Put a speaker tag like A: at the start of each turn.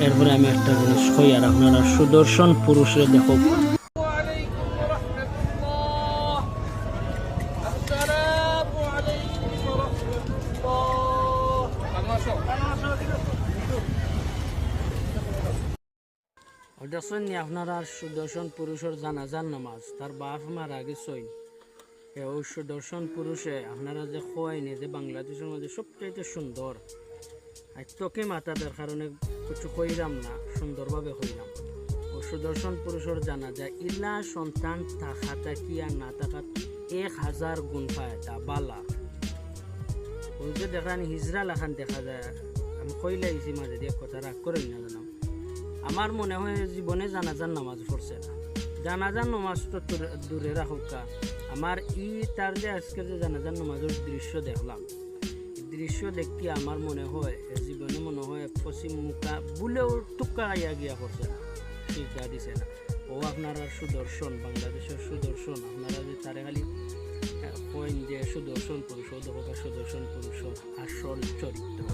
A: এরপরে আমি একটা জিনিস কই, আর আপনারা সুদর্শন পুরুষে দেখো। দেখছেন নি আপনারা সুদর্শন পুরুষের জানাজার নামাজ তার বাপ মার আগে সই ওই সুদর্শন পুরুষে আপনারা যে খোয়াইনি যে বাংলাদেশের মধ্যে সবচেয়ে সুন্দর। আর তোকে মাতাদের কারণে কিছু কইরাম না, সুন্দরভাবে কইরাম। ও সুদর্শন পুরুষের জানা যায় ইলা সন্তান থাকা থাকি আর না থাকা 1000 গুণ ফায়দা বালা। ওই যে দেখান হিজরা লেখান দেখা যায়, আমি কইলাইছি মাঝে দিয়ে কথা রাগ করেন না জানাম। আমার মনে হয় জীবনে জানাজার নামাজ পড়ছে না। জানাজার নামাজ তো দূরে রাখুকা, আমার তার যে আজকের যে জানাজার নামাজের দৃশ্য দেখলাম, দৃশ্য দেখি আমার মনে হয় জীবনে মনে হয় পশ্চিম মুখা বুলেও টুকা আইয়া গিয়া করছে না, শিক্ষা দিছে না। ও আপনারা সুদর্শন, বাংলাদেশের সুদর্শন, আপনারা যে তারে খালি কইন যে সুদর্শন পুরুষ, ও দেখা সুদর্শন পুরুষের আসল চরিত্র।